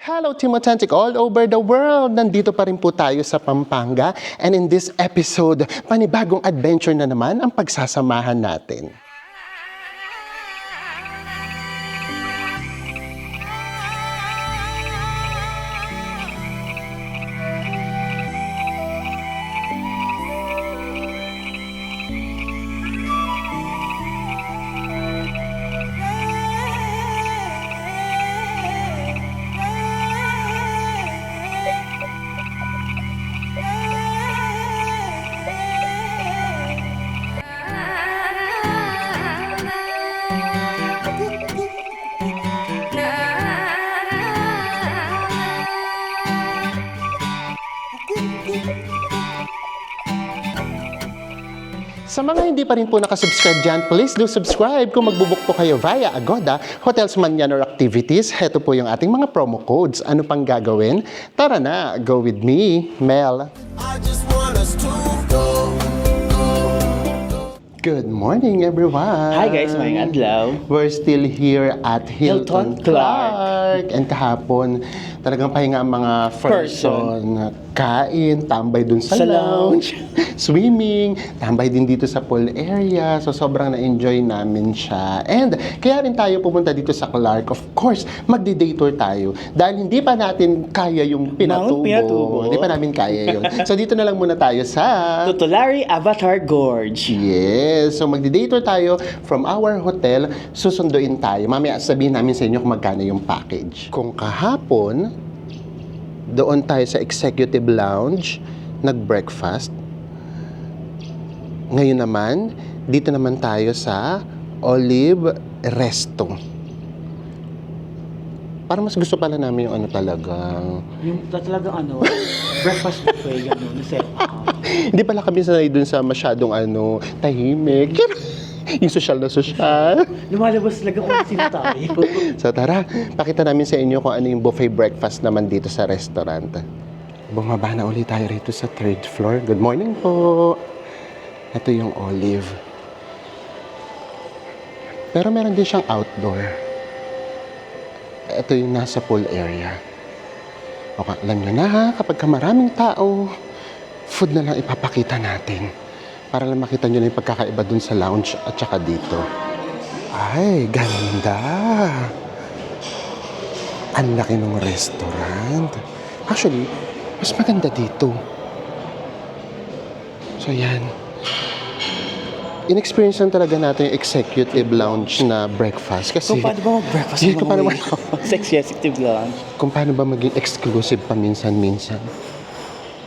Hello, Team Authentic all over the world! Nandito pa rin po tayo sa Pampanga and in this episode, panibagong adventure na naman ang pagsasamahan natin. Sa mga hindi pa rin po nakasubscribe dyan, please do subscribe kung magbubook po kayo via Agoda, Hotels Manyan or Activities. Heto po yung ating mga promo codes. Ano pang gagawin? Tara na, go with me, Mel. I just want us to go. Good morning, everyone. Hi guys, mayang adlaw. We're still here at Hilton Hilton Clark. Clark. And kahapon, talagang pahinga ang mga person. Kain, tambay dun sa lounge, swimming, tambay din dito sa pool area. So, sobrang na-enjoy namin siya. And kaya rin tayo pumunta dito sa Clark. Of course, magdi-day tour tayo. Dahil hindi pa natin kaya yung Pinatubo. Hindi pa namin kaya yun. So, dito na lang muna tayo sa Tutulari Avatar Gorge. Yes. So, magdi-day tour tayo from our hotel. Susunduin tayo. Mamaya sabihin namin sa inyo kung magkano yung package. Kung kahapon, doon tayo sa executive lounge, nag-breakfast. Ngayon naman, dito naman tayo sa Olive Resto. Parang mas gusto pala namin yung ano talagang... Yung talagang breakfast buffet, gano'n, set up. Hindi pala kami sanay dun sa masyadong tahimik. Yung social na social. Lumalabas talaga kung sino tayo. So tara, pakita namin sa inyo kung ano yung buffet breakfast naman dito sa restaurant. Bumaba na ulit tayo rito sa third floor. Good morning po. Ito yung Olive. Pero meron din siyang outdoor. Ito yung nasa pool area. Okay, alam nyo na ha, kapag maraming tao, food na lang ipapakita natin. Para lang makita nyo na yung pagkakaiba dun sa lounge at saka dito. Ay, ganda! Ang laki ng restaurant. Actually, mas maganda dito. So, yan. In-experience lang talaga natin yung executive lounge na breakfast. Kasi, Kung paano ba mag-breakfast Hindi ko paano sa executive lounge? kung paano ba maging exclusive paminsan-minsan.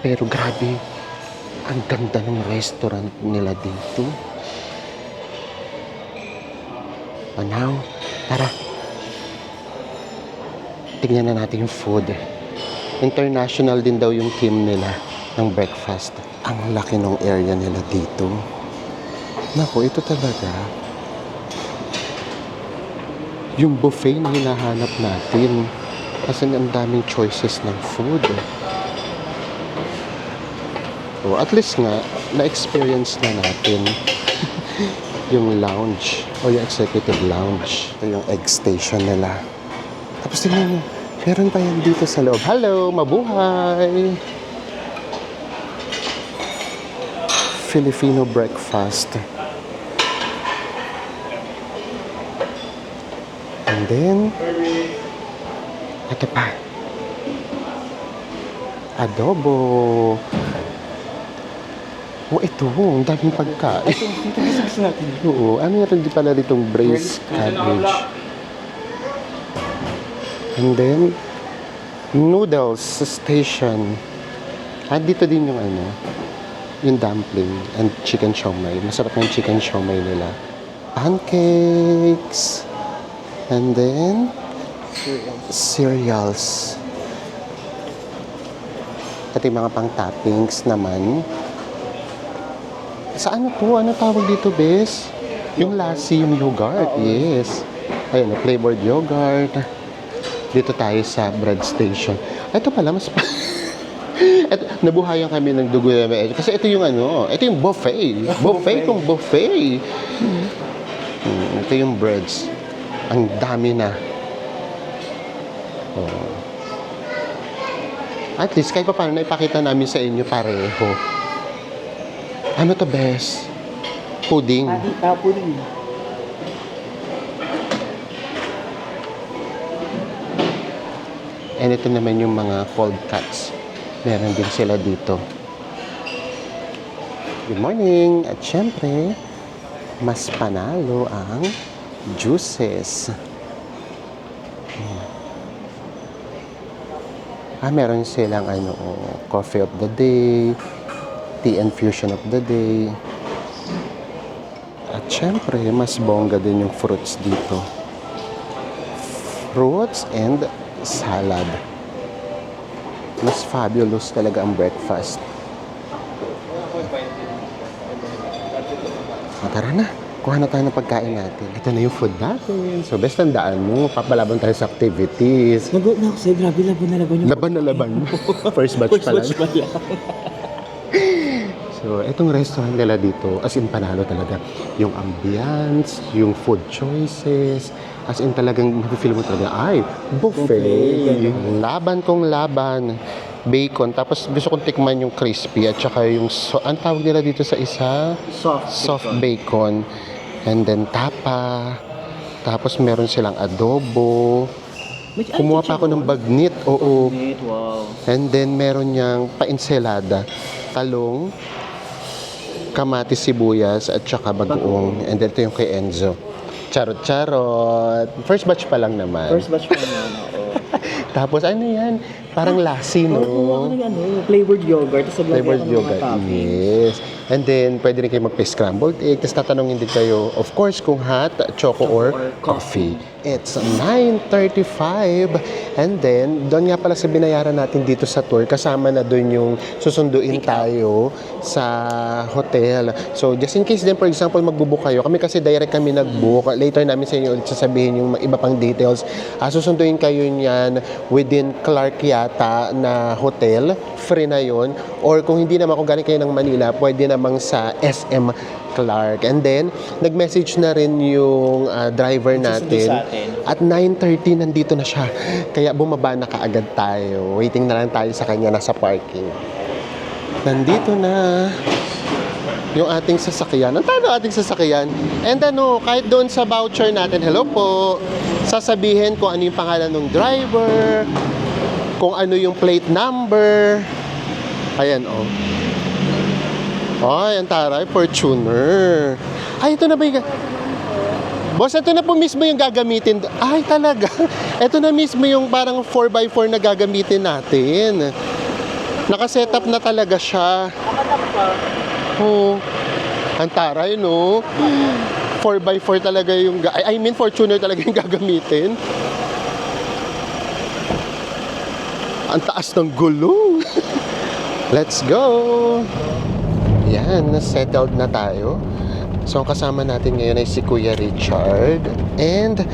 Pero grabe, ang ganda ng restaurant nila dito. And now, tara. Tingnan na natin yung food. International din daw yung team nila ng breakfast. Ang laki ng area nila dito. Naku, ito talaga. Yung buffet na hinahanap natin. Kasi ang daming choices ng food. So, at least nga, na-experience na natin yung lounge o yung executive lounge. Ito yung egg station nila. Tapos tingnan mo, meron pa yan dito sa loob. Hello, mabuhay! Filipino breakfast. And then, ito pa. Adobo. Oh, ito. Ang daming pagkain. Ito gusto natin. Oo. Ano yung hindi pala ditong braised cabbage? And then, noodles station. At dito din yung yung dumpling and chicken siomai. Masarap yung chicken siomai nila. Pancakes. And then, cereals. At yung mga pang-toppings naman. Sa ano to? Ano tawag dito, Bes? Yung lassi, yung yogurt. Yes. Ayun, flavored yogurt. Dito tayo sa bread station. Ito pala, mas... nabuhayan kami ng dugo. Kasi ito yung ito yung buffet. Buffet kung buffet. Ito yung breads. Ang dami na. Oh. At least kahit pa paano naipakita namin sa inyo pareho. Ano to, Bes? Pudding. Pudding. And ito naman yung mga cold cuts. Meron din sila dito. Good morning! At syempre, mas panalo ang juices. Meron silang coffee of the day, tea infusion of the day. At syempre, mas bongga din yung fruits dito. Fruits and salad. Mas fabulous talaga ang breakfast. Tara na, kuha na tayo ng pagkain natin. Ito na yung food natin. So, best tandaan mo, papalaban tayo sa activities. Lagot na ako sa'yo. Grabe, laban na laban yung... Laban na laban. First batch pa lang. So, itong restaurant nila dito, as in panalo talaga. Yung ambience, yung food choices, as in talagang mafe-feel mo talaga, ay, buffet. Laban kong laban. Bacon. Tapos gusto kong tikman yung crispy at saka yung, ang tawag nila dito sa isa? Soft bacon. And then tapa. Tapos meron silang adobo. Kumuha pa ako ng bagnit. Oo. Wow. And then meron niyang pa-ensalada. Talong, kamatis, sibuyas, at saka bagoong. And then ito yung kay Enzo. Charot-charot. First batch pa lang naman. First batch pa naman ako. Tapos ano yan? Parang lassi, no? Kumuha ka ng flavored yogurt. Tapos Flavored yogurt, yes. And then, pwede rin kayo magpa-scrambled egg. Tapos tatanungin din kayo, of course, kung hot, choco or coffee. It's 9:35. And then, doon nga pala sa binayaran natin dito sa tour, kasama na doon yung susunduin tayo sa hotel. So, just in case din, for example, magbubook kayo. Kami kasi direct kami nag-book. Later namin sa inyo ulit sasabihin yung iba pang details. Susunduin kayo niyan within Clark yata na hotel. Free na yon. Or kung hindi naman, kung galing kayo ng Manila, pwede namang sa SM Clark. And then, nag-message na rin yung driver natin. At 9:30, nandito na siya. Kaya bumaba na kaagad tayo. Waiting na lang tayo sa kanya, nasa parking. Nandito na yung ating sasakyan. Ang tano ating sasakyan. And kahit doon sa voucher natin, hello po, sasabihin kung ano yung pangalan ng driver, kung ano yung plate number. Ayan, oh. Ay, ang taray, Fortuner. Ay, ito na ba yung... Boss, ito na po mismo yung gagamitin. Ay, talaga. Ito na mismo yung parang 4x4 na gagamitin natin. Nakasetup na talaga siya. Oh, ang taray, no? 4x4 talaga yung... I mean, Fortuner talaga yung gagamitin. Ang taas ng gulong. Let's go! Yan, settled na tayo. So, ang kasama natin ngayon ay si Kuya Richard. And,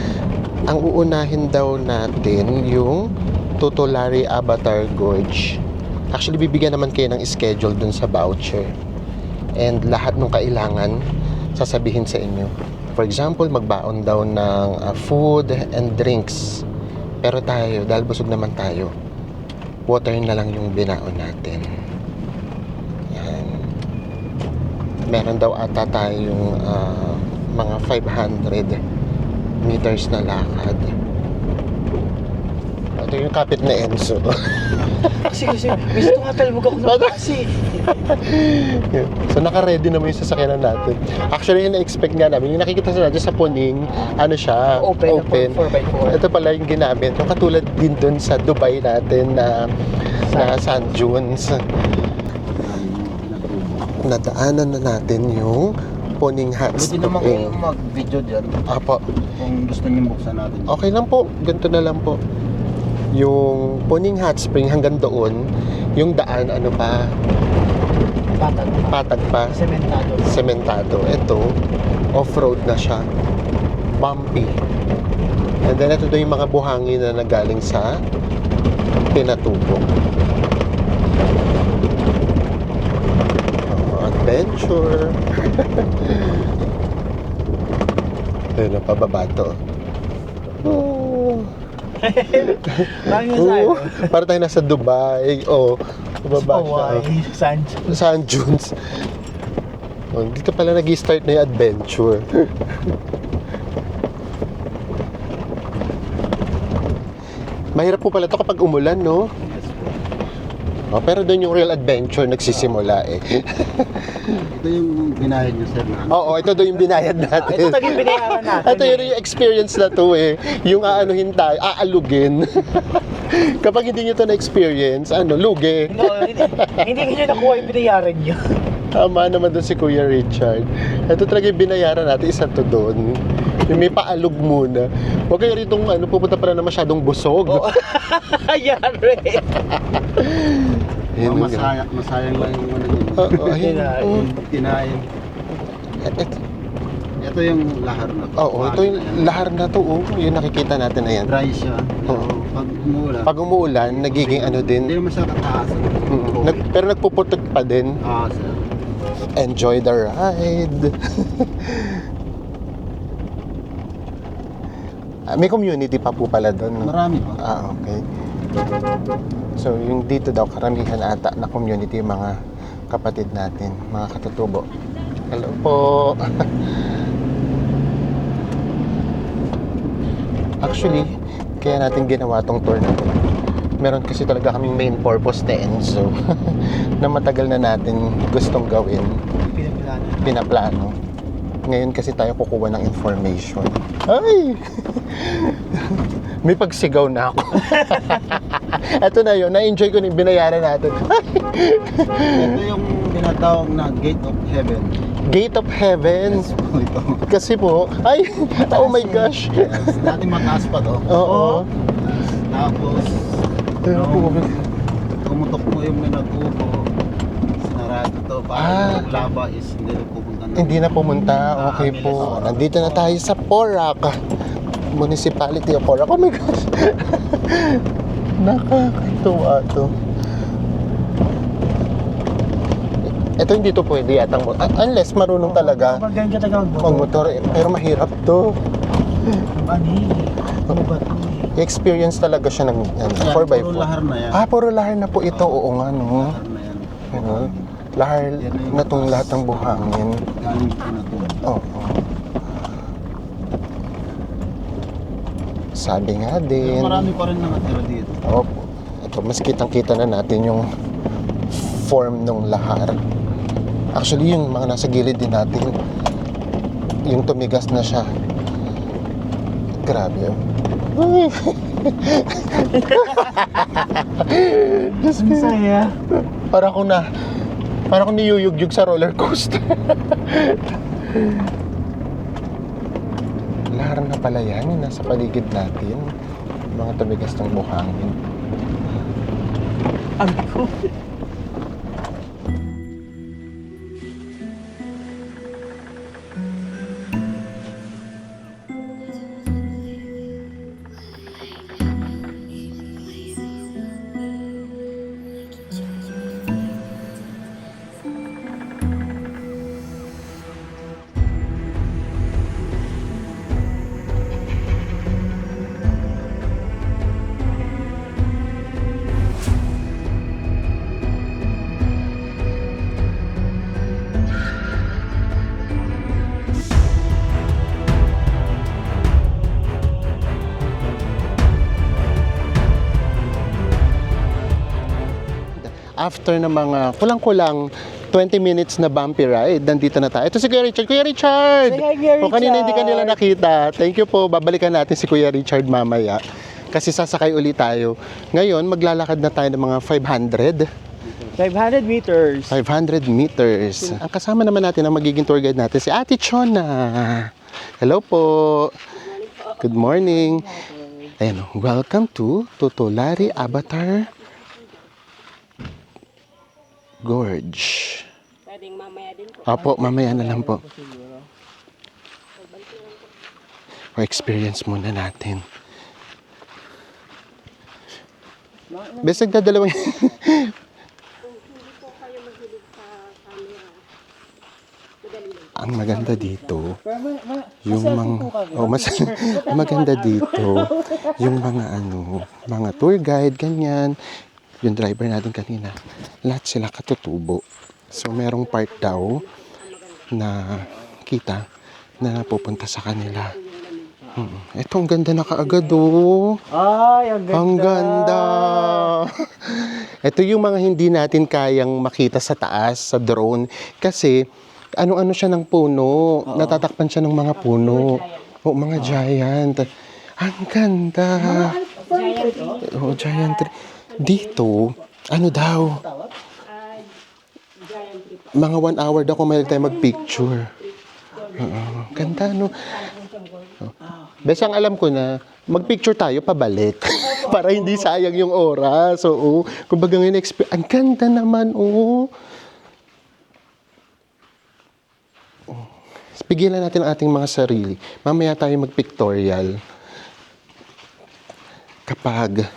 ang uunahin daw natin yung Tutulari Avatar Gorge. Actually, bibigyan naman kayo ng schedule dun sa voucher. And lahat ng kailangan, sasabihin sa inyo. For example, magbaon daw ng food and drinks. Pero tayo, dahil busog naman tayo, water na lang yung binaon natin. Yan. Meron daw ata tayong mga 500 meters na lakad. Ito yung kapit na Enzo. Kasi, gusto nga talbog ako ng taxi. So, naka-ready naman yung sasakyanan natin. Actually, yung na-expect nga namin, yung nakikita sa natin sa Puning, ano siya, Open. 4x4. Ito pala yung ginamit. Yung katulad din dun sa Dubai natin na Sand Dunes. Nadaanan na natin yung Puning Hot Pwede naman kayo Spring. mag-video dyan Apo. kung gusto niyo buksan natin. Okay lang po. Ganito na lang po. Yung Puning Hot Spring hanggang doon, yung daan, ano pa, patag pa. Sementado. Ito, off-road na siya. Bumpy. And then ito daw yung mga buhangin na nagaling sa Pinatubo. Adventure. Ayun na, pababa to. Oh. Parang yun sa Oo, para tayo nasa Dubai. Oh, baba siya. Hawaii, San Sand dunes. Oh, dito pala nag-start na yung adventure. Mahirap po pala to kapag umulan, no? Yes po. Oh, pero doon yung real adventure nagsisimula eh. Ito yung binayad niyo, sir, na ano? Oo, ito doon yung binayad natin. Ito taging binayaran natin. Ito yun yung experience na to eh. Yung aanuhin tayo, aalugin. Kapag hindi nyo to na-experience, lugi. No, hindi nyo nakuha yung binayaran nyo. Tama naman doon si Kuya Richard. Ito talaga yung binayaran natin, isa to doon. Yung may paalog muna. Huwag kayo rito pupunta pa na masyadong busog. Oo. Yari. Ayun, Masayang lang yung ano yun. Oo, ayun. Oo. Kinain. Ito yung lahar na. Oo, ito yung lahar na to. Oh. Yung nakikita natin na yan. Dry siya. Oo. Pag umuulan, Pag umuulan, nagiging ano hindi din. naman siya kataasan. Pero nagpuputok pa din. Sir. Enjoy the ride. May community pa po pala doon. No? Marami pa. Okay. So, yung dito daw, karamihan ata na community, yung mga kapatid natin, mga katutubo. Hello po. Actually, kaya natin ginawa tong tour na to. Meron kasi talaga kaming main purpose na Enzo na matagal na natin gustong gawin. Pinaplano. Ngayon kasi tayo kukuha ng information. Ay! May pagsigaw na ako. Ito na yun, na-enjoy ko na yung binayaran natin. Ito yung tinatawag na Gate of Heaven. Gate of Heaven. Yes po ito. Kasi po, ay, oh my gosh. Yes. Dati mataas pa to. Oo. Tapos, nung tumutok mo yung minatubo, sinarado to. Para yung lava is hindi na pupunta na. Hindi na pumunta. Okay po. Nandito na tayo sa Porac. Municipality of Porac. Oh my gosh. Nakakatuwa to. Ito hindi to pwede yatang unless marunong talaga Pag ganyan ka taga mag-motor. Pero mahirap to. Ani, ano ba ito eh? I-experience talaga siya ng 4x4. Puro lahar na yan. Puro lahar na po ito. Oo nga, no? Lahar na yan. Ano? Lahar na tong lahat ng buhangin. Galing po na to. Oo. Sabi nga din. Marami pa rin nakatira dito. Opo. Ito, mas kitang-kita na natin yung form ng lahar. Actually, yung mga nasa gilid din natin, yung tumigas na siya. Grabe, oh. Ay. Ang saya. Para akong niyuyugyug sa roller coaster. Lahar na pala yan, yung nasa paligid natin. Mga tumigas ng buhangin. Ang cool. After ng mga kulang-kulang 20 minutes na bumpy ride, nandito na tayo. Ito si Kuya Richard. Kuya Richard! Say hi, Kuya O kanina hindi ka Richard! nila nakita. Thank you po. Babalikan natin si Kuya Richard mamaya. Kasi sasakay ulit tayo. Ngayon, maglalakad na tayo ng mga 500 meters. 500 meters. Ang kasama naman natin ang magiging tour guide natin, si Ate Chona. Hello po. Good morning. Ayan, welcome to Tutulari Avatar Gorge. Pwedeng mamaya din po. Apo, mamaya na lang po. O experience muna natin. Bes, nagdadalawang... Kung hindi po kayo mahilig sa camera, madali lang po. Ang maganda dito, Kasi yung mga po kami. ang maganda dito, yung mga tour guide ganyan, yung driver natin kanina, lahat sila katutubo. So merong part daw na kita na napupunta sa kanila. Ito, ang ganda na kaagad, oh. Ay, ang ganda. Ang ganda! Ito yung mga hindi natin kayang makita sa taas, sa drone. Kasi, ano-ano siya ng puno. Natatakpan siya ng mga puno. O, mga giant. Ang ganda! Oh, giant tree. Dito, ano daw? Mga 1 hour daw kung may tayo mag-picture. Ganda, no? Bes, ang alam ko na, mag-picture tayo pabalik. Para hindi sayang yung oras. Oo. Kumbaga ngayon, ang ganda naman, oo. Pigilan natin ang ating mga sarili. Mamaya tayo mag-pictorial. Kapag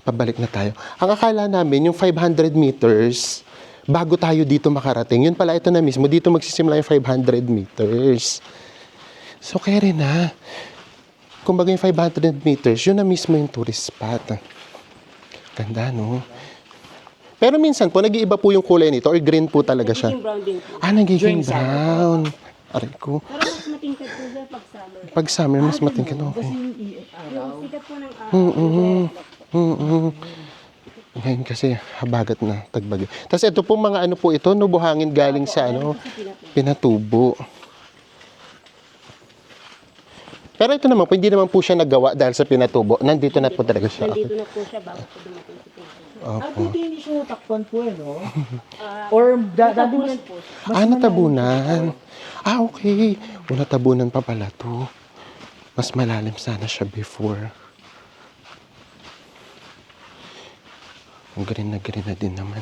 pabalik na tayo. Ang akala namin, yung 500 meters, bago tayo dito makarating. Yun pala, ito na mismo. Dito magsisimula yung 500 meters. So, kaya rin na. Kumbaga yung 500 meters, yun na mismo yung tourist spot. Ganda, no? Pero minsan po, nag-iiba po yung kulay nito or green po talaga siya. Nagiging brown din po. Nagiging brown. Aray ko. Pero mas matingkad po siya pag summer. Pag summer, mas matingkad. Okay. Yung sikat po ng araw. Ngayon kasi, habagat na tagbagyo. Tapos ito po mga ano po ito, no, buhangin galing sa Pinatubo. Pero ito naman po, hindi naman po siya nagawa dahil sa Pinatubo. Nandito na po talaga siya. Nandito na po siya bago po dumating si Pinatubo. Buti hindi siya natakpan po, no? Or dati mas po siya. Natabunan. Okay. O, natabunan pa pala to. Mas malalim sana siya before. Ang green na din naman.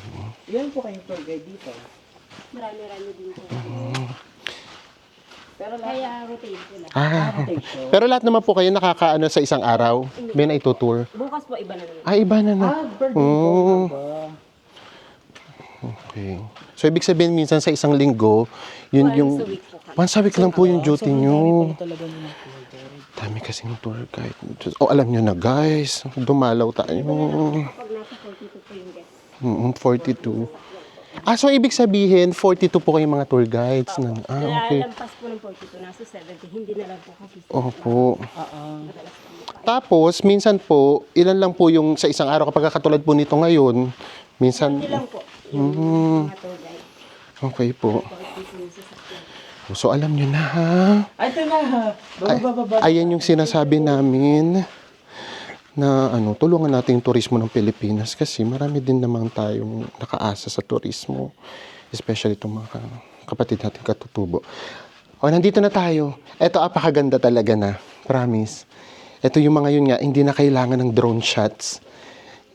Yan po kayong tour guide dito. Marami-rami din po. Pero kaya rotate sila. Pero lahat naman po kayo nakakaano sa isang araw? May naitutour? Bukas po iba na naman. Iba na na. Per day po ba? Okay. So, ibig sabihin minsan sa isang linggo, yun yung... Once a week po kami. Once a week lang po yung duty nyo. Talaga naman tour guide. Dami kasing tour guide. Alam nyo na guys, dumalaw tayo. Pag nasa 42 po yung guest. 42. So ibig sabihin, 42 po kayong mga tour guides. Okay. Lampas po ng 42, nasa 70. Hindi na lang po kasi. Opo. Tapos, minsan po, ilan lang po yung sa isang araw, kapag katulad po nito ngayon, minsan... Hindi lang po yung mga tour guide. Okay po. So, alam nyo na ha. Ay, ito na ha. Baba. Ayan yung sinasabi namin na tulungan natin yung turismo ng Pilipinas kasi marami din naman tayong nakaasa sa turismo. Especially itong mga kapatid natin katutubo. Nandito na tayo. Ito, apakaganda talaga na. Promise. Ito yung mga yun nga, hindi na kailangan ng drone shots.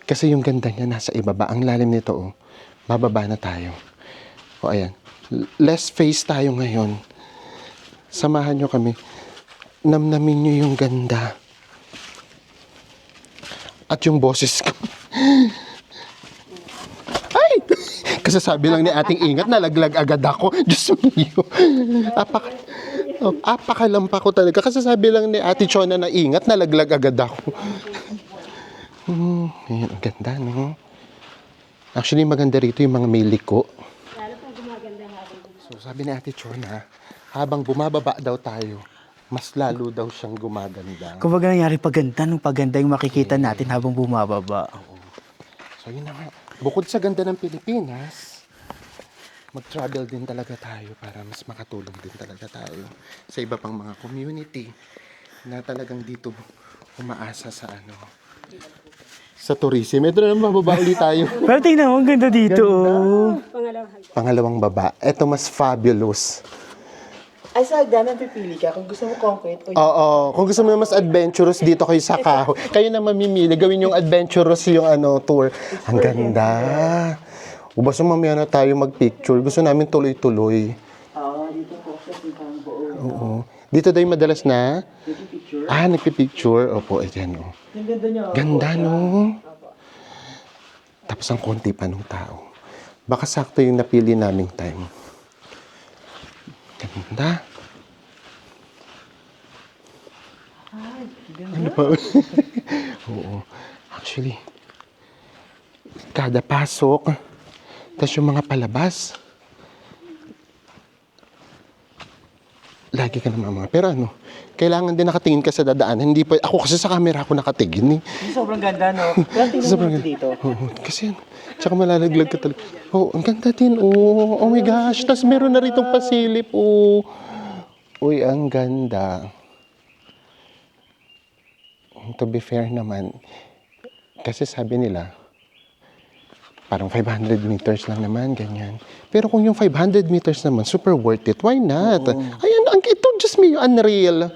Kasi yung ganda niya nasa ibaba. Ang lalim nito, bababa na tayo. Ayan. Less face tayo ngayon. Samahan nyo kami. Namnamin nyo yung ganda. At yung boses ko. Ay! Kasasabi lang ni ating ingat, nalaglag agad ako. Diyos mo. Apakalampa ko talaga. Kasasabi lang ni Ate Chona na ingat, nalaglag agad ako. Ayan, ang ganda, no? Actually, maganda rito yung mga may liko. Lalo pang gumaganda habang So, sabi ni Ate Chona, habang bumababa daw tayo, mas lalo daw siyang gumaganda. Kung baga nangyari paganda yung makikita natin habang bumababa. So, yun na nga. Bukod sa ganda ng Pilipinas, mag-travel din talaga tayo para mas makatulong din talaga tayo sa iba pang mga community na talagang dito umaasa sa sa tourism. Ito na mababa ulit tayo. Pero tingnan mo, ang ganda dito. Pangalawang baba. Ito mas fabulous. Ay, sa hagdanan pipili ka kung gusto mo concrete o Oo. Kung gusto mo na mas adventurous, dito kayo sa kahoy. Kayo na mamimili. Gawin yung adventurous yung tour. Ang ganda. Ubas mamaya na tayo mag-picture. Gusto namin tuloy-tuloy. dito po siya ang buo. Oo. Dito daw yung madalas na? Picture. Nagpipicture. Opo, ayan o. Yung ganda niya. Ganda, no? Tapos ang konti pa ng tao. Baka sakto yung napili naming time. Ganda. Ay, ganda. Ano pa? Oo. Actually, kada pasok, tapos yung mga palabas, lagi ka naman mga. Pero ano, kailangan din nakatingin ka sa dadaan. Hindi pa, ako kasi sa camera ako nakatingin eh. Sobrang ganda, no? Pero tingnan mo Sobrang natin dito. Oo, kasi tsaka malalaglag ka talaga. Oh, ang ganda din. Oh, oh my gosh. Tapos meron na ritong pasilip. Oh. Uy, ang ganda. To be fair naman, kasi sabi nila, parang 500 meters lang naman, ganyan. Pero kung yung 500 meters naman, super worth it. Why not? Ayan, ito just me, unreal.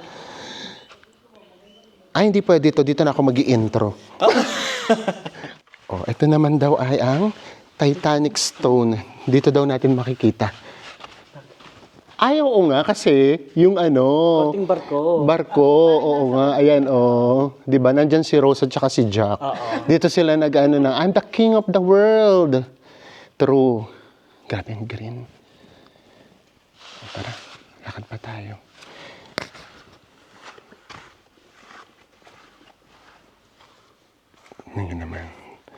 Ay, hindi pwede ito. Dito na ako mag-i-intro. Oh, ito naman daw ay ang Titanic Stone. Dito daw natin makikita. Ay, oo nga, kasi yung ano... Konting barko. Barko, oo nga. Ayan, Di ba? Nandyan si Rose at saka si Jack. Dito sila nag-ano na, I'm the king of the world. True. Grabe ang green. Tara, lakad pa tayo. Ngayon naman.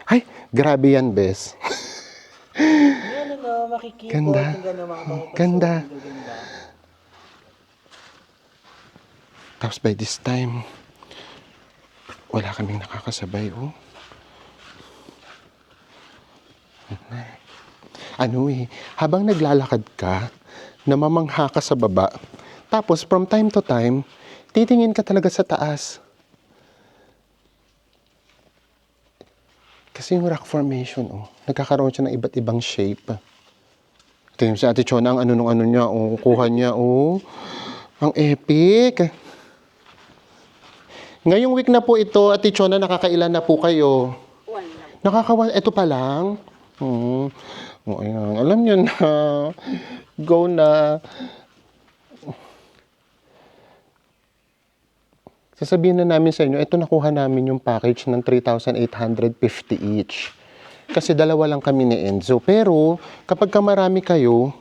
Ay, grabe yan, Bes. Yan, ano, makikita. Ganda. Ganda. Ganda. Tapos by this time, wala kaming nakakasabay, oh. Ano eh, habang naglalakad ka, namamangha ka sa baba, tapos from time to time, titingin ka talaga sa taas. Kasi yung rock formation, nagkakaroon siya ng iba't ibang shape. Tingnan si Ate Chona, ang ano niya, kuha niya, ang epic. Ngayong week na po ito, Ate Chona, nakakailan na po kayo? Nakakawan, ito pa lang? Ayan. Alam niyo na, go na. Sasabihin na namin sa inyo, ito nakuha namin yung package ng 3,850 each. Kasi dalawa lang kami ni Enzo. Pero, kapag ka marami kayo,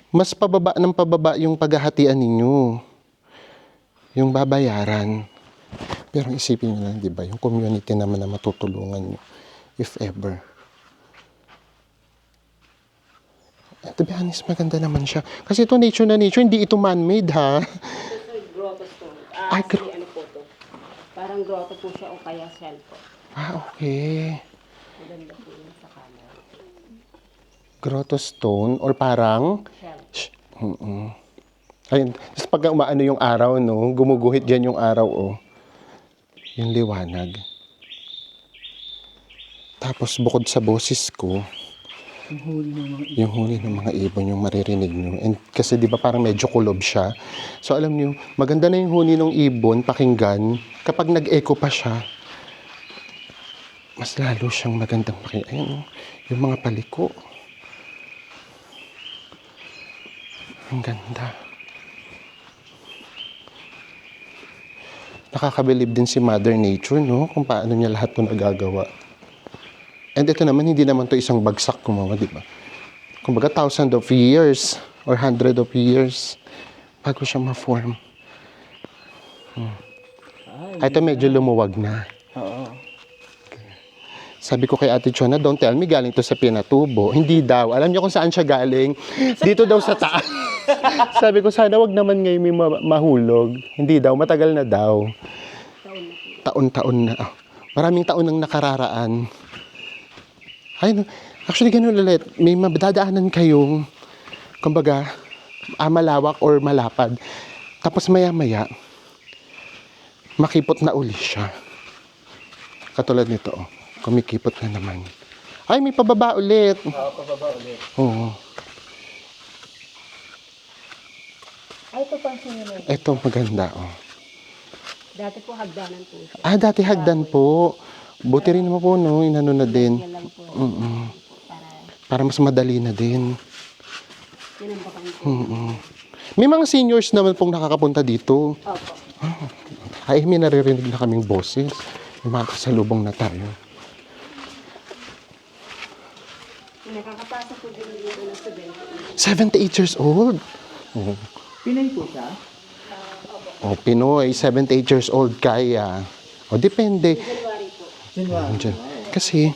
mas pababa ng pababa yung paghahatian ninyo. Yung babayaran. Pero isipin nyo lang, di ba? Yung community naman na matutulungan nyo. If ever. To be honest, maganda naman siya. Kasi ito nature na nature, hindi ito man-made ha. Ito yung grotto stone. Ay, Ano po to? Parang grotto po siya o kaya shell po. Okay. Maganda po yun sa camera. Grotto stone or parang... Shell. Ayun. Tapos pag umaano yung araw, no? Gumuguhit dyan yung araw, Yung liwanag. Tapos bukod sa boses ko, yung huni ng mga ibon, yung maririnig nyo. And kasi di ba parang medyo kulob siya. So alam nyo, maganda na yung huni ng ibon, pakinggan. Kapag nag-echo pa siya, mas lalo siyang magandang pakinggan. Ayun, yung mga paliko. Ang ganda. Nakakabilib din si Mother Nature, no? Kung paano niya lahat ito nagagawa. And ito naman, hindi naman to isang bagsak kumawa, di ba? Kumbaga, 1,000 of years or 100 of years bago siya ma-form. Ito medyo lumuwag na. Oo. Sabi ko kay Ate Chona, don't tell me galing to sa Pinatubo. Hindi daw. Alam niyo kung saan siya galing? Dito daw sa taas. Sabi ko, sana wag naman ngayon may mahulog. Hindi daw, matagal na daw. Taon-taon na. Maraming taon nang nakararaan. Ay, actually, ganun ulit. May madadaanan kayong, kumbaga, malawak or malapad. Tapos maya-maya, makipot na uli siya. Katulad nito, kumikipot na naman. Ay, may pababa ulit. Oo, pababa ulit. Oo. Ay, ito pa ang sinunod. Ito, maganda, Dati po hagdanan po siya. Dati hagdan po. Buti rin mo po, no? Inano na din. Yan lang po. Para mas madali na din. Tinambakan po. May mga seniors naman pong nakakapunta dito. Opo. Ay, may naririnig na kaming boses. May mga kasalubong na tayo. Nakakapasa po din dito na student. 78 years old. Pinay po siya? O, Pinoy, 78 years old, kaya. O, depende. January. Diyan. Kasi,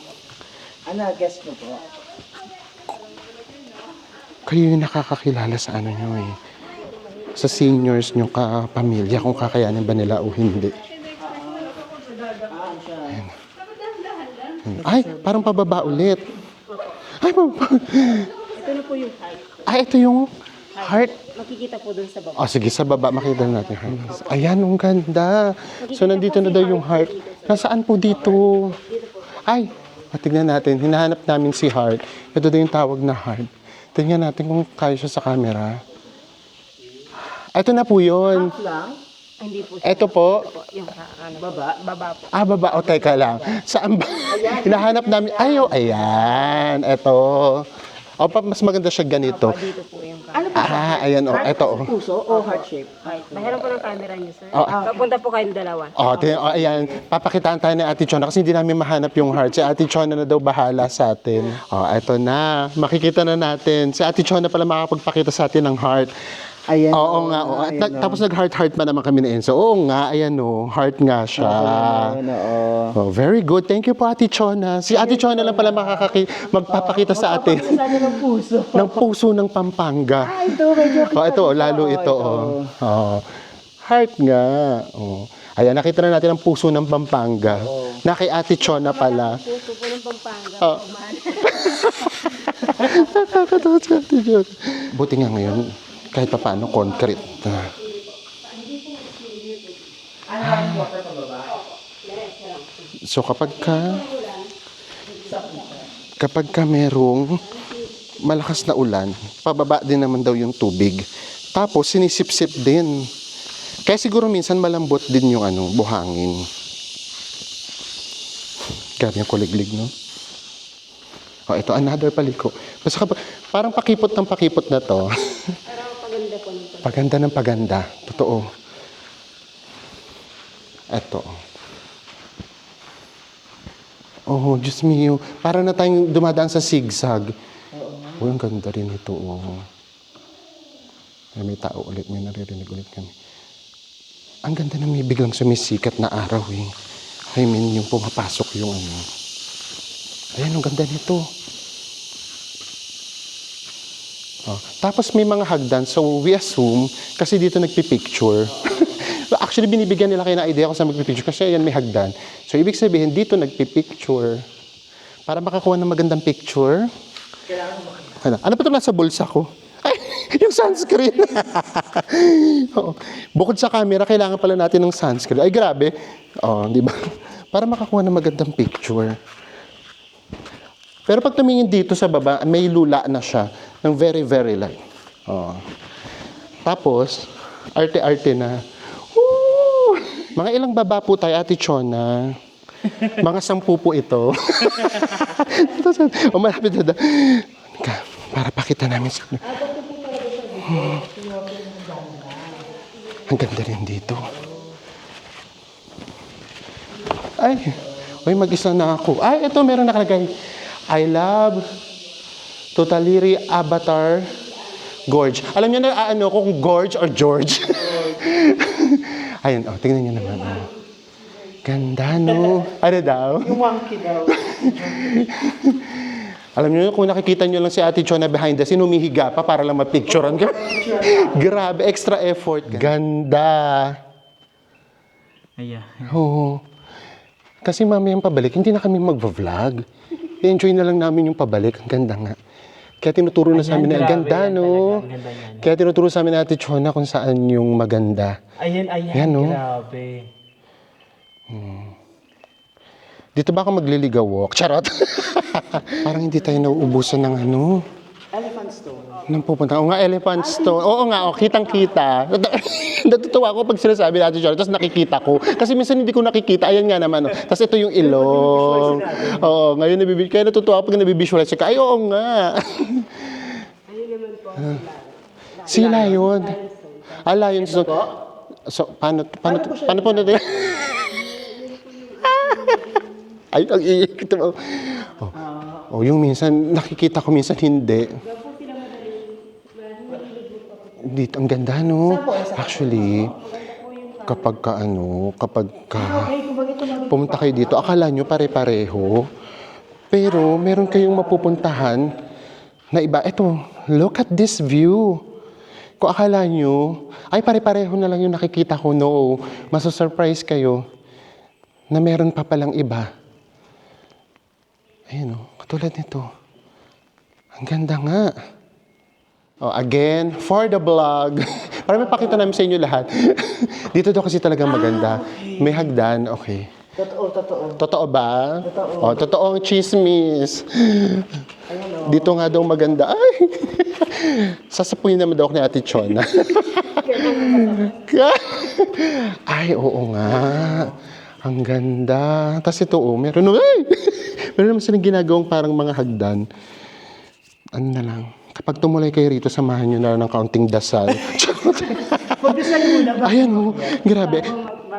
Ano, guess mo po? kayo yung nakakakilala sa ano nyo eh. Sa seniors nyo kapamilya, kung kakayanin ba nila o hindi. Ay, parang pababa ulit. Ay, pababa. Ito na po yung height. Ay, ito yung heart. Makikita po dun sa baba. O, sige, sa baba, makita natin. Ayan, ang ganda. So, nandito na daw yung heart. Nasaan po dito? Ay, tignan natin. Hinahanap namin si heart. Ito daw yung tawag na heart. Tingnan natin kung kaya siya sa camera. Ito na po yun. Half lang? Ay, hindi po siya. Ito po. Yung ano, Baba? baba po. Ah, baba. O, teka lang. Saan ba? Hinahanap namin. Ayaw, ayan. Ito. O, mas maganda siya ganito. Dito po yung Ano po siya? Ah, ayan o. Ito o. Puso o heart shape? height. Bahiran po ng camera niyo, sir. Oh. Papunta po kayong dalawa. Ayan. Papakitaan tayo ni Ate Chona kasi hindi namin mahanap yung heart. Si Ate Chona na daw bahala sa atin. O, eto na. Makikita na natin. Si Ate Chona pala makakapagpakita sa atin ng heart. Ayan. Oo nga. O. At tapos nag-heart pa naman kami na Enzo. Oo nga. Ayan o. Heart nga siya. Ayan, oo. Oh, very good. Thank you po, Ate Chona. Si Ate Chona lang pala magpapakita sa atin Sana ng puso. ng puso ng Pampanga. Ito, medyo Oh, ito, lalo ito. Oh. Oh. Heart nga. Oh. Ayan, nakita na natin ang puso ng Pampanga. Na kay Ate Chona pala. Puso po ng Pampanga. Oh. Nakakatawa si Ate Chona. Buti nga ngayon, kahit pa paano, concrete. So kapag ka merong malakas na ulan, pababa din naman daw yung tubig. Tapos sinisip-sip din. Kaya siguro minsan malambot din yung buhangin. Grabe yung kuliglig, no? Oh, ito another paliko. Basta parang pakipot ng pakipot na to. Parang paganda po ng Paganda ng paganda. Totoo. Ito. Oh, Diyos mio. Para na tayong dumadaan sa zigzag. Oh, ang ganda rin ito. Oh. Ay, may tao ulit. May naririnig ulit kami. Ang ganda na may biglang sumisikat na araw eh. I mean, yung pumapasok yung Ayan, ang ganda nito. Oh, tapos may mga hagdan. So, we assume, kasi dito nagpipicture. Actually, binibigyan nila kayo ng idea kung saan magpipicture kasi ayan, may hagdan. So, ibig sabihin, dito nagpipicture. Para makakuha ng magandang picture. Ano pa ito nasa bulsa ko? Ay, yung sunscreen. Oo. Bukod sa camera, kailangan pala natin ng sunscreen. Ay, grabe. Oh, di ba? Para makakuha ng magandang picture. Pero pag tumingin dito sa baba, may lula na siya ng very, very light. Oh. Tapos, arte-arte na. Woo! Mga ilang baba po tayo, Ate Chona. Mga 10 po ito. O malapit na. Para pakita namin sa Ang ganda rin dito. Ay, mag-isa na ako. Ay, ito meron nakalagay. I love Totaliri Avatar Gorge. Alam niyo na kung Gorge or George. Ayun, tingnan niyo naman. Ganda, no? Ano daw? Yung monkey daw. Alam niyo, kung nakikita niyo lang si Ate Chona behind the scene, humihiga pa para lang mapicturean ka. Grabe, extra effort. Ganda. Ayan. Oo. Kasi mamayang pabalik, hindi na kami mag-vlog. I-enjoy na lang namin yung pabalik. Ang ganda nga. Kaya tinuturo na sa amin na, ang ganda, no? Kaya tinuturo sa amin na Ate Chona kung saan yung maganda. Ayan, Yan, no? grabe. Dito ba ako magliligaw walk? Charot! Parang hindi tayo nauubusan ng Elephant stone. Nang pupunta. O nga, elephant stone. Oo nga, kitang-kita. Natutuwa ako pag sinasabi natin siya. Tapos nakikita ko. Kasi minsan hindi ko nakikita. Ayan nga naman. Tapos ito yung ilong. Oo, ngayon kaya natutuwa ako pag nabibisualize ka. Ay, oo nga. Sila yun. Lion stone. So, paano po natin? Ay, ang iik. Yung minsan, nakikita ko, minsan hindi. dito, ang ganda, no? Actually, kapag pumunta kayo dito, akala nyo pare-pareho. Pero, meron kayong mapupuntahan na iba. Ito, look at this view. Kung akala nyo, ay pare-pareho na lang yung nakikita ko, no. Masasurprise kayo na meron pa palang iba. Ayun, oh, katulad nito. Ang ganda nga. Oh, again, for the vlog. Para mapakita namin sa inyo lahat. Dito daw kasi talagang maganda. May hagdan, okay. Totoo. Totoo ba? Totoo. Oh, totoong chismis. Dito nga daw maganda. Ay! Sasapunin naman daw ako ni Ate Chona. Ay, oo nga. Ang ganda. Tapos ito, oh, meron naman silang ginagawang parang mga hagdan. Ano na lang. Kapag tumulay kayo rito, samahan nyo na ng kaunting dasal. Mag-dasal muna ba? Ayan, oh. Grabe.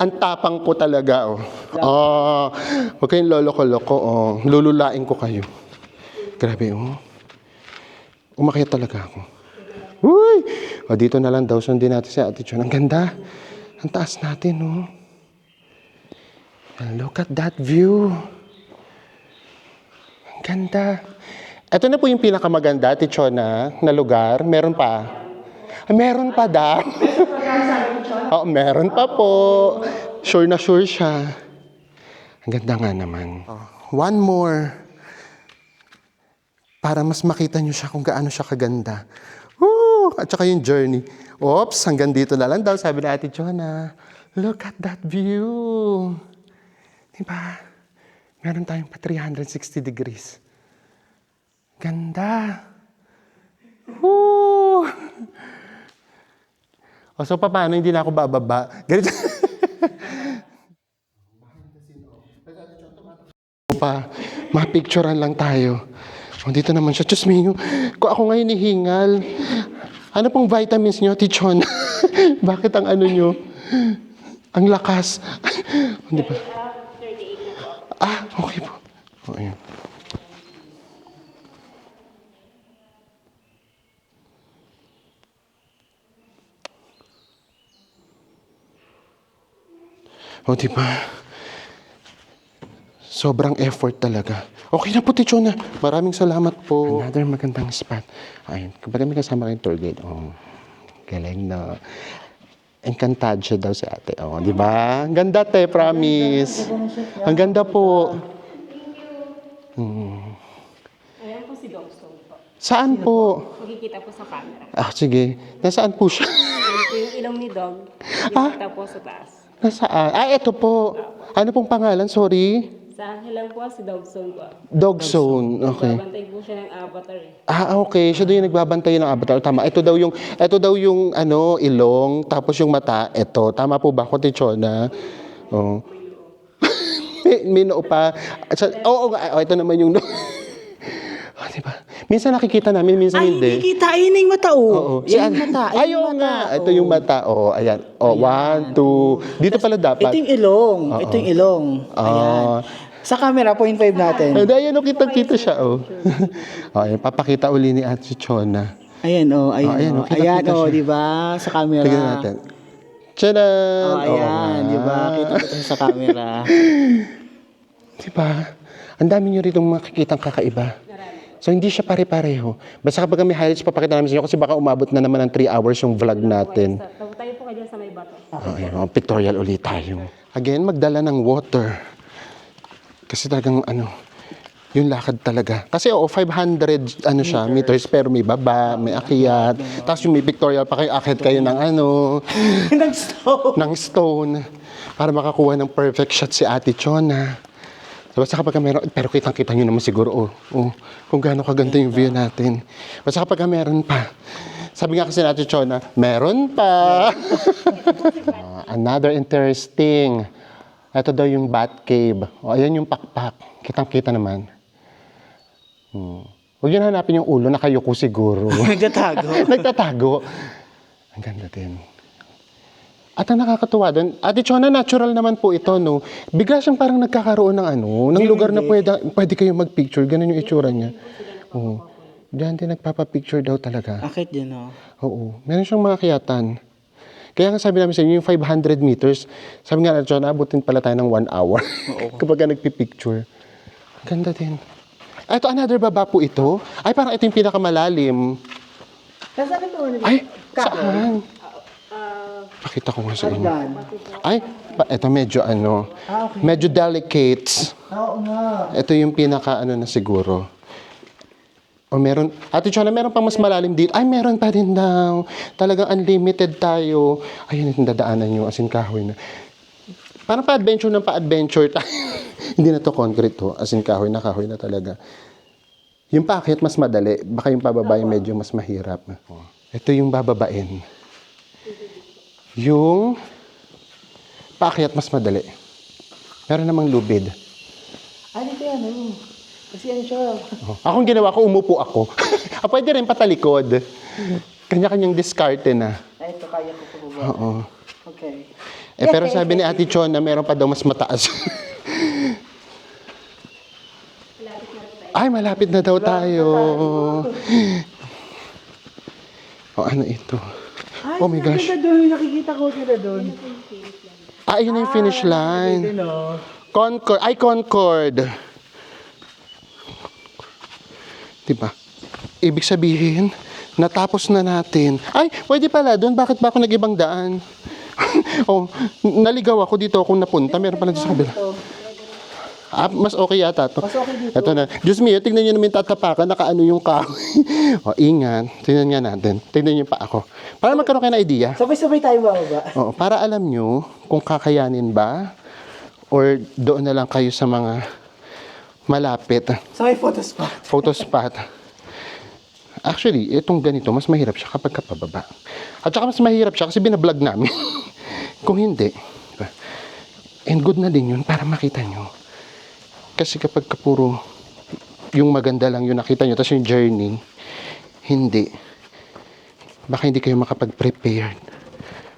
Ang tapang ko talaga, oh. Oh, huwag kayong loloko-loko, oh. Lululain ko kayo. Grabe, oh. Umakyat talaga ako. Uy! O, dito na lang daw. Sundin natin si Ate Chon. Ang ganda. Ang taas natin, oh. And look at that view. Ang ganda. Ito na po yung pinakamaganda, Ate Chona, na lugar. Meron pa? Ay, meron pa daw. Oo, meron pa po. Sure na sure siya. Ang ganda nga naman. One more. Para mas makita nyo siya kung gaano siya kaganda. Woo! At saka yung journey. Oops, hanggang dito na lang daw, sabi ni Ate Chona. Look at that view. Diba? Meron tayong pa 360 degrees. Ganda. Woo! O, so paano hindi na ako bababa? Ganito. Pa, mapicturean lang tayo. O, dito naman siya. Diyos mio, kung ako ngayon nihingal, ano pong vitamins nyo, Tichon? Bakit ang ano nyo? Ang lakas. Hindi ba? 38 na po. Ah, okay po. O, ayan. O, diba? Sobrang effort talaga. Okay na po, Tichona. Maraming salamat po. Another magandang spot. Ayun, kapag may kasama kayong tour guide, oh, galing na. Encantado siya daw si ate. Oh, di ba? Ang ganda, te, promise. Ang ganda po. Ayan po si Dogstone po. Saan po? Makikita po sa camera. Ah, sige. Nasaan po siya? Ayan po yung ilong ni Dog. Makikita po sa taas. Nasaan? Ah, eto po. Ano pong pangalan? Sorry. Sa akin lang po si Dogstone po. Dog Zone. Okay. Babantay po siya ng avatar eh. Ah, okay. Siya daw yung nagbabantay ng avatar. Tama. Ito daw yung ano, ilong, tapos yung mata. Ito. Tama po ba, Kote Chona? Oh. may noo pa. Oo nga. Ito naman yung noo. Oh, diba? Minsan nakikita namin, minsan Ay, hindi. hindi kita. Ayun na yung mata, oh. Oo. Yan yung mata. Ay, oo nga. Ito yung mata. Oh, ayan. Oh, 1, 2. Dito pala dapat. Ito yung ilong. Ito yung ilong. Ayan. Sa camera, 0.5 natin. Ayan, kitang-kita siya, oh. Oh, ayan, papakita uli ni Ate Chona. Ayan, oh. Ayan, Oh, ayan, oh. kita-kita Ayan, oh, siya. di ba? Sa camera. Tignan natin. Tchanan! Oh, ayan, di ba? Kita-kita siya sa camera. Di ba? Ang dami nyo rito makikitang kakaiba. So, hindi siya pare-pareho. Basta kapag may highlights, papakita namin sa inyo kasi baka umabot na naman ng 3 hours yung vlog natin. Tayo po kayo sa may bato. Oh, ayan, oh, pictorial ulit tayo. Again, magdala ng water. Kasi talagang yung lakad talaga. Kasi 500 siya, meters, pero may baba, may akyat. Tapos yung may pictorial pa kayo, akyat kayo ng Ng stove. ng stone para makakuha ng perfect shot si Ate Chona. So, basta kapag meron, pero kitang-kita nyo naman siguro, kung gaano kaganda yung view natin. Basta kapag meron pa. Sabi nga kasi natin, Chona, meron pa. Another interesting. Ito daw yung bat cave. O, ayan yung pakpak. Kitang-kita naman. Huwag yun hanapin yung ulo, nakayuko siguro. Nagtatago. Nagtatago. Ang ganda din. At ang nakakatuwa doon, Ate Chona, natural naman po ito, no? Bigla siyang parang nagkakaroon ng ng lugar na pwede kayo mag-picture. Ganun yung itsura niya. Diyan din nagpapapicture daw talaga. Akit din, oh. Oo. Meron siyang mga kiyatan. Kaya nga sabi namin sa inyo, yung 500 meters, sabi nga na John, abutin pala tayo ng 1 hour. Kapag ka nagpipicture. Ganda din. Ito, another baba po ito. Ay, parang ito yung pinakamalalim. Saan ito? Ay, saan? Pakita ko nga sa inyo. Hagdan. Ay, ito medyo ano, Ah, okay. medyo delicate. Oo nga. Ito yung pinaka ano na siguro. O meron, Ate Chona, meron pang mas malalim dito. Ay, meron pa din daw. Talagang unlimited tayo. Ayun, yung dadaanan nyo, as in kahoy na. Parang pa-adventure ng pa-adventure tayo. Hindi na to concrete to. As in kahoy na talaga. Yung paakyat mas madali. Baka yung pababa yung medyo mas mahirap. O, ito yung bababain. Yung paakyat mas madali. Meron namang lubid. Ay, dito yan, oh. Kasi ano siya. Oh. Akong ginawa ko, umupo ako. Pwede rin patalikod. Kanya-kanyang diskarte na. Ay, ito, kaya ko po ba? Oo. Okay. Pero sabi ni Ate Chon na meron pa daw mas mataas. Ay, malapit na daw tayo. Oh, ano ito? Ay, Oh my gosh. Sila doon, nakikita ko sila doon. Ah, yun na yung finish line. Yun, oh. Concord. Ay, Concord. Diba? Ibig sabihin, natapos na natin. Ay, pwede pala doon. Bakit ba ako nag-ibang daan? Oh, naligaw ako dito kung napunta. Meron pala dito sa kabila. Ah, mas okay yata to. Mas okay dito. Ito na. Diyos mio, tignan nyo naman yung tatapakan. Nakaano yung kahoy. O, ingat. Tignan nga natin. Tignan nyo pa ako. Para magkaroon kayo ng idea. Sabay-sabay tayo ba? Oo, para alam nyo kung kakayanin ba or doon na lang kayo sa mga malapit. Sa may photo spot. Photo spot. Actually, itong ganito, mas mahirap siya kapag kapababa. At saka mas mahirap siya kasi binablog namin. Kung hindi, diba? And good na din yun para makita nyo. Kasi kapag puro yung maganda lang yung nakita nyo, tapos yung journey, hindi. Baka hindi kayo makapag-prepared.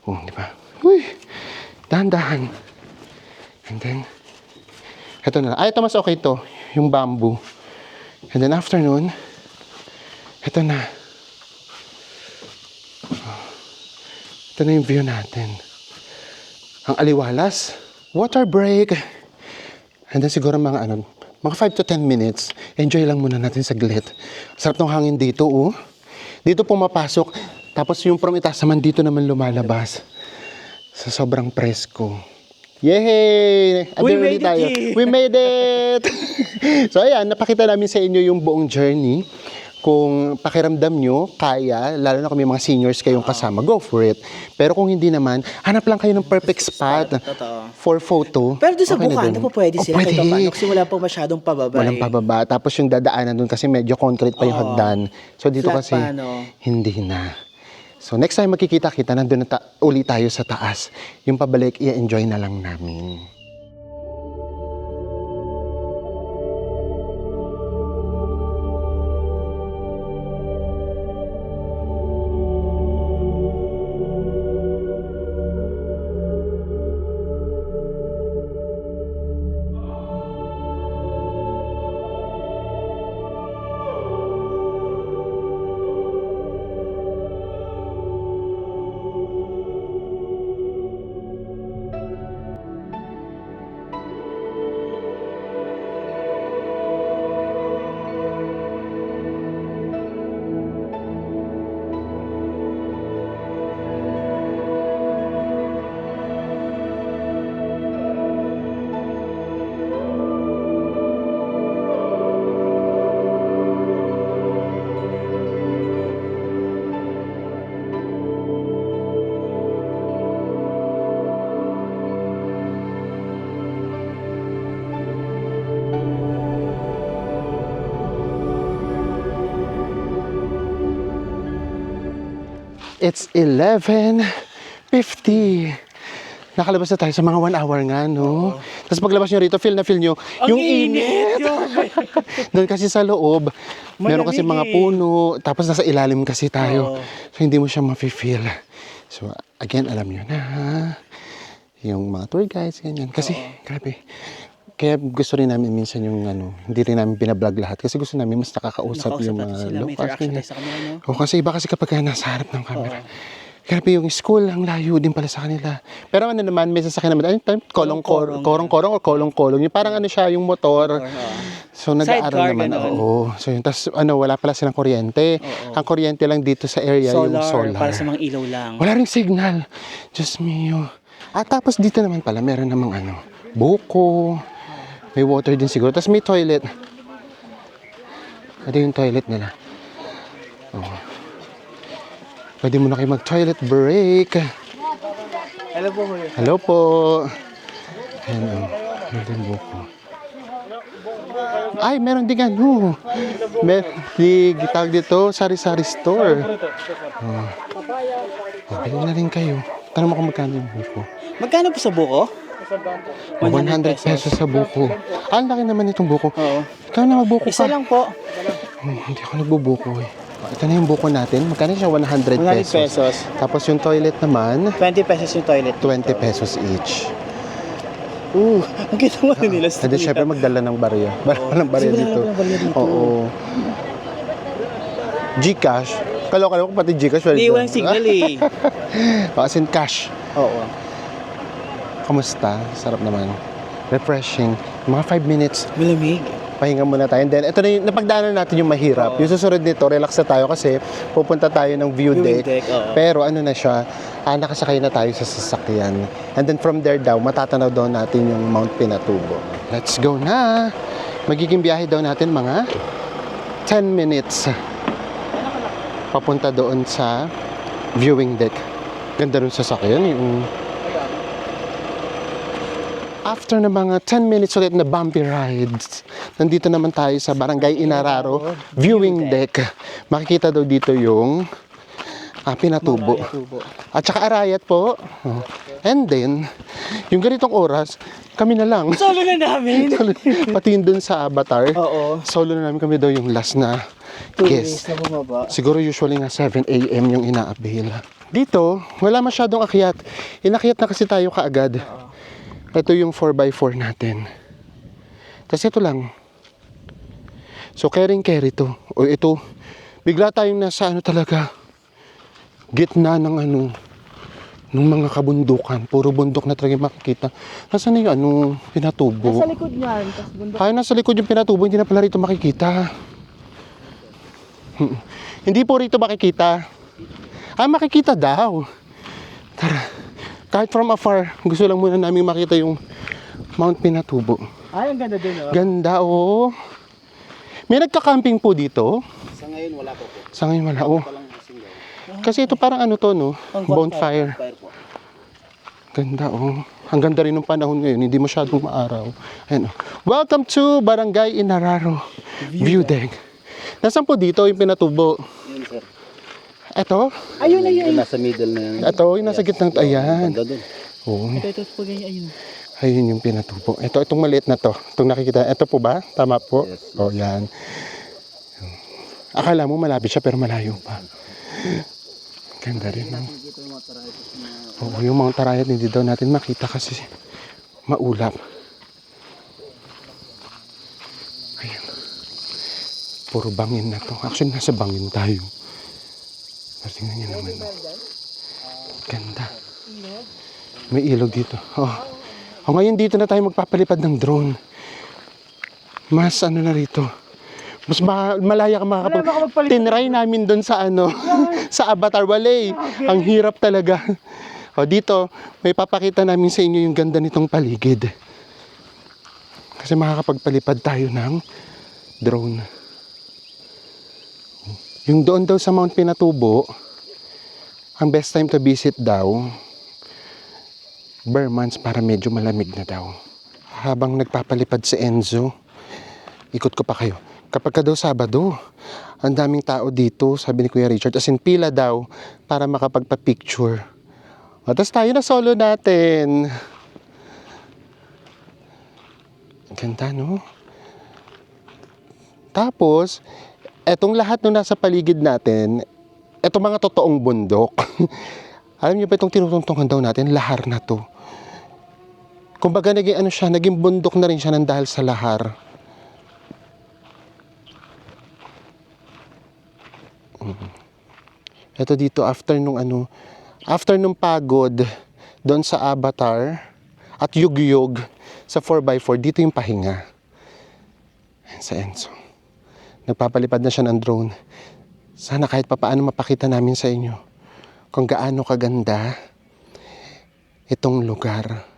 Oh, di ba? Uy, dahan-dahan. And then, ito na. Ito mas okay to. Yung bamboo. And then after nun, ito na. Ito na yung view natin. Ang aliwalas. Water break. And then siguro mga 5 to 10 minutes. Enjoy lang muna natin saglit. Sarap ng hangin dito, oh. Dito pumapasok. Tapos yung from itaas naman dito naman lumalabas. Sa sobrang presko. Yay! We Ability made it, tayo. eh. We made it! So ayan, napakita namin sa inyo yung buong journey. Kung pakiramdam nyo, kaya, lalo na kung may mga seniors kayong kasama, go for it. Pero kung hindi naman, hanap lang kayo ng perfect spot Totoo. for photo. Pero doon sa Okay na Bukana dun. po pwede Oh, sila. pwede. Kahit paano, kasi wala po masyadong pababa. Walang pababa. Tapos yung dadaanan dun kasi medyo concrete pa yung Oo. hagdan. So dito Flat kasi, pa, no? hindi na. So next time magkikita-kita, nandun na uli tayo sa taas. Yung pabalik, i-enjoy na lang namin. It's 11:50. Nakalabas na tayo sa mga 1 hour nga, no? Tapos paglabas nyo rito, feel na feel nyo yung init. Doon kasi sa loob, meron kasi mga Malamig eh. puno, tapos nasa ilalim kasi tayo. Oo. So hindi mo siya ma-feel. So again, alam nyo na, yung mga tour guides, ganyan. Kasi, grabe, Kaya gusto rin namin minsan yung hindi rin namin binablog lahat kasi gusto namin mas nakakausap yung natin mga sila, may locals. interaction ganyan. tayo sa kanila, no? O kasi iba kasi kapag nasa harap ng camera. Grabe yung school, ang layo din pala sa kanila. Pero ano naman, may sasakyan naman, kolong-kolong o kolong-kolong. Yung parang siya, yung motor. So nag-aaral Sidecar, naman. ganun. Oo. So yun, tas wala pala silang kuryente. Ang kuryente lang dito sa area, yung solar. Para sa mga ilaw lang. Wala ring signal. Diyos mio. At tapos dito naman pala, meron namang buko. May water din siguro. Tapos may toilet. Ito yung toilet nila. Oh. Pwede mo na kayo mag-toilet break. Hello po, kuya. Hello po. Ayan, meron buko. Ay, meron din tawag dito, sari-sari store. Pwede na rin kayo. Tanong mo kung magkano yung buko. Magkano po sa buko? 100 pesos sa buko. Ang laki naman itong buko. Oo. Ikaw na magbuko Isa ka. lang po. Hindi ako nagbubuko eh. Ito na yung buko natin. Magkano siya? 100 100 pesos. Tapos yung toilet naman, 20 pesos yung toilet. 20 pesos each. Ang ginawa nila sa Hindi, syempre magdala ng barya. Walang barya Kasi wala dito. walang barya dito. Oo. Gcash. Kalo-kalo ko pati Gcash. Hindi, walang signal eh. As in cash. Oo. Kamusta? Sarap naman. Refreshing. Mga 5 minutes. Malamig. Pahinga muna tayo. And then, ito na yung napagdaanan natin yung mahirap. Yung susunod nito, relax na tayo kasi pupunta tayo ng view Viewing deck. deck, oo. Pero ano na siya, nakasakay na tayo sa sasakyan. And then from there daw, matatanaw daw natin yung Mount Pinatubo. Let's go na! Magiging biyahe daw natin mga 10 minutes. Papunta doon sa viewing deck. Ganda rin sasakyan. Yung after na mga 10 minutes ulit na bumpy rides, nandito naman tayo sa Barangay Inararo viewing deck. Makikita daw dito yung Pinatubo. At saka Arayat po. And then, yung ganitong oras, kami na lang. Solo na namin. Pati yun dun sa Avatar. Oo. Solo na namin kami daw yung last na guest. Na bumaba. Siguro usually nga 7 a.m. yung ina-avail. Dito, wala masyadong akyat. Inakyat na kasi tayo kaagad. Ito yung 4x4 natin. Tapos ito lang. So, carry to. O ito, bigla tayong nasa talaga, gitna ng ng mga kabundukan. Puro bundok na talaga makikita. Nasaan na yung Pinatubo? Sa likod niyan. Tas bundok. Ay, nasa likod yung Pinatubo, hindi na pala rito makikita. Hindi po rito makikita. Makikita daw. Tara. Kahit from afar, gusto lang muna namin makita yung Mount Pinatubo. Ay, ang ganda din, oh. Ganda, oh. May nagka-camping po dito. Sa ngayon wala po po. Sa ngayon wala, oh. Walang single. Kasi ito parang no? Bonfire. Fire po. Ganda, oh. Ang ganda rin ng panahon ngayon, hindi masyadong maaraw. Ayan, oh. Welcome to Barangay Inararo View Deck. Nasaan po dito yung Pinatubo? Yun sir. Ito? Ayun na yun. Yung nasa middle na yun. Ito, yung nasa gitnang, ayan. Ganda dun. Oo. Ito po ganyan, ayun. Ayun yung Pinatubo. Itong maliit na to. Itong nakikita. Ito po ba? Tama po? Yes. O, yan. Akala mo malapit siya pero malayo pa. Ganda rin. No? Oo, yung Mount Arayat hindi daw natin makita kasi maulap. Ayun. Puro bangin na to. Actually, nasa bangin tayo. Pero tingnan niyo naman. Ganda. May ilog dito. Ngayon dito na tayo magpapalipad ng drone. Mas na rito. Mas malaya ka makakapag... Tinry namin doon sa sa Avatar. Walay. Ang hirap talaga. Dito, may papakita namin sa inyo yung ganda nitong paligid. Kasi makakapagpalipad tayo ng drone. Yung doon daw sa Mount Pinatubo, ang best time to visit daw, bare months para medyo malamig na daw. Habang nagpapalipad si Enzo, ikot ko pa kayo. Kapag ka daw Sabado, ang daming tao dito, sabi ni Kuya Richard, as in pila daw para makapagpa-picture. Tapos tayo na solo natin. Ganda, no? Tapos, etong lahat nung nasa paligid natin, etong mga totoong bundok. Alam niyo ba itong tinutungtungan daw natin, lahar na to. Kumbaga naging ano siya, naging bundok na rin siya ng dahil sa lahar. Ito dito after nung pagod doon sa Avatar at yugyug sa 4x4, dito yung pahinga. Sa Enzo. Nagpapalipad na siya ng drone. Sana kahit papaano mapakita namin sa inyo kung gaano kaganda itong lugar.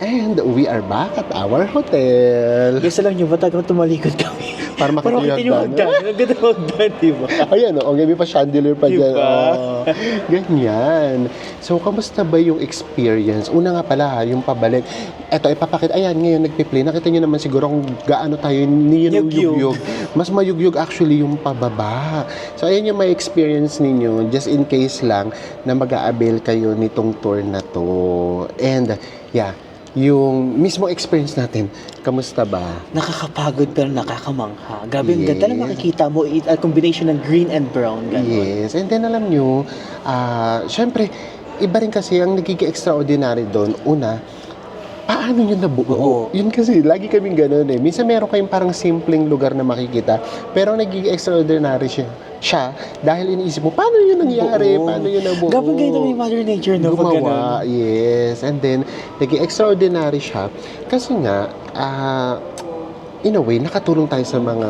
And we are back at our hotel. Guys, alam nyo ba, tagang tumalikod kami. Para makita yung makita yung hagdan. hagdan. Ang ganda ng hagdan, diba? Ayan o, may pa chandelier pa dyan. Diba? Oh, ganyan. So, kamusta ba yung experience? Una nga pala, yung pabalik. Eto, ipapakita. Ayan, ngayon nagpi-play. Nakita nyo naman siguro kung gaano tayo niyugyug. Mas mayugyug actually yung pababa. So, ayan yung may experience ninyo. Just in case lang na mag-a-avail kayo nitong tour na to. And, yeah, yung mismo experience natin, kamusta ba? Nakakapagod pero nakakamangha. Grabe, ang Yes. ganda na makikita mo. A combination ng green and brown. Ganun. Yes, and then alam nyo, syempre, iba rin kasi ang nagiging extraordinary doon. Una, paano yun nabuo? Oo. Yun kasi, lagi kaming ganun eh. Minsan meron kayong parang simpleng lugar na makikita, pero nagiging extraordinary siya dahil iniisip mo, paano yun nangyari? Oo. Paano yun nabuo? Grabe ganito ni Mother Nature, no? Pag ganun. Gumawa, yes. And then, naging extraordinary siya. Kasi nga, in a way, nakatulong tayo sa mga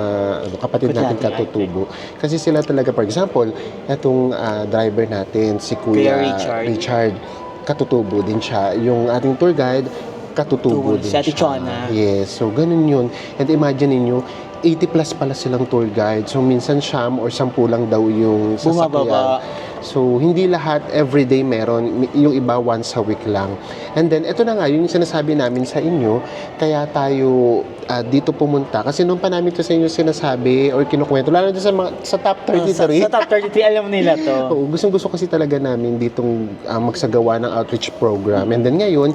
kapatid natin katutubo. Kasi sila talaga, for example, itong driver natin, si Kuya Kuya Richard, katutubo din siya. Yung ating tour guide, katutubo din Si Ate siya. Chona. Yes, so ganun yun. And imagine ninyo, 80 plus pala silang tour guide. So minsan siyam or 10 lang daw yung sasakyan. Bumababa. So hindi lahat everyday meron, yung iba once a week lang. And then ito na nga yung sinasabi namin sa inyo, kaya tayo dito pumunta kasi nung pa namin to sa inyo sinasabi or kinukwento lalo na sa top 33. Sa top 33, alam nila to. Oo, gustong-gusto kasi talaga namin ditong magsagawa ng outreach program. And then ngayon,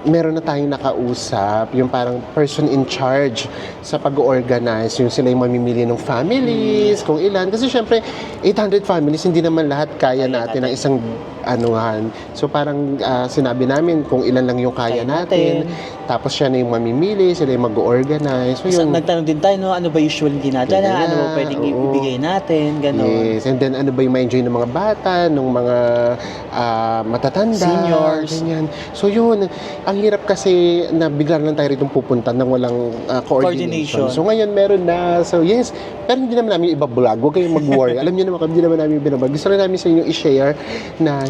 meron na tayong nakausap, yung parang person in charge sa pag-organize, yung sila yung mamimili ng families, kung ilan. Kasi syempre, 800 families, hindi naman lahat kaya natin ng isang anuhan. So parang sinabi namin kung ilan lang yung kaya natin. Tapos siya na yung mamimili, sila yung mag-organize. So yun. Nagtanong din tayo, no, ano ba usually dinadala, Yeah, ano ba pwedeng oo. ibigay natin, gano'n. Yes, and then ano ba yung ma-enjoy ng mga bata, ng mga matatanda, Seniors. ganyan. So yun, ang hirap kasi na bigla lang tayo rito pupunta nang walang coordination. Coordination. So ngayon meron na. So yes, pero hindi naman namin iba-vlog. Huwag kayong mag-worry. Alam niyo naman, hindi naman namin binabag. Gusto lang namin sa inyo i-share na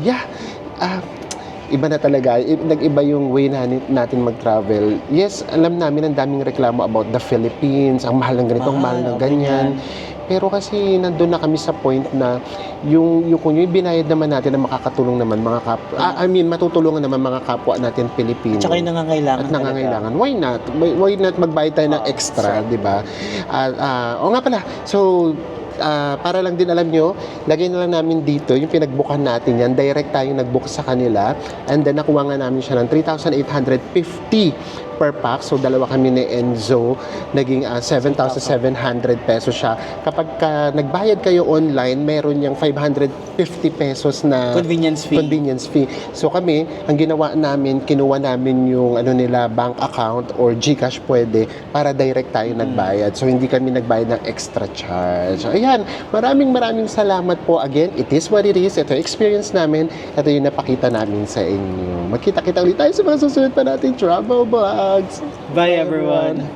iba na talaga. Nag-iba yung way natin mag-travel. Yes, alam namin ang daming reklamo about the Philippines. Ang mahal ng ganito, ang mahal ng ganyan. Pero kasi nandun na kami sa point na yung binayad naman natin na makakatulong naman mga kapwa. Matutulungan naman mga kapwa natin Pilipino. At saka yung nangangailangan. At nangangailangan. Why not? Why not magbayad tayo ng extra, di ba? O nga pala. So, para lang din alam nyo, lagay na lang namin dito yung pinagbukan natin yan. Direct tayo nagbook sa kanila. And then, nakuha nga namin siya ng 3,850 per pack. So, dalawa kami ni Enzo. Naging 7,700 pesos siya. Kapag nagbayad kayo online, meron yung 550 pesos na Convenience fee. So, kami, ang ginawa namin, kinuha namin yung nila, bank account or GCash pwede para direct tayo nagbayad. So, hindi kami nagbayad ng extra charge. So, ayan, maraming salamat po. Again, it is what it is. Ito yung experience namin. Ito yung napakita namin sa inyo. Magkita-kita ulit tayo sa mga susunod pa natin travel vlogs. Bye everyone.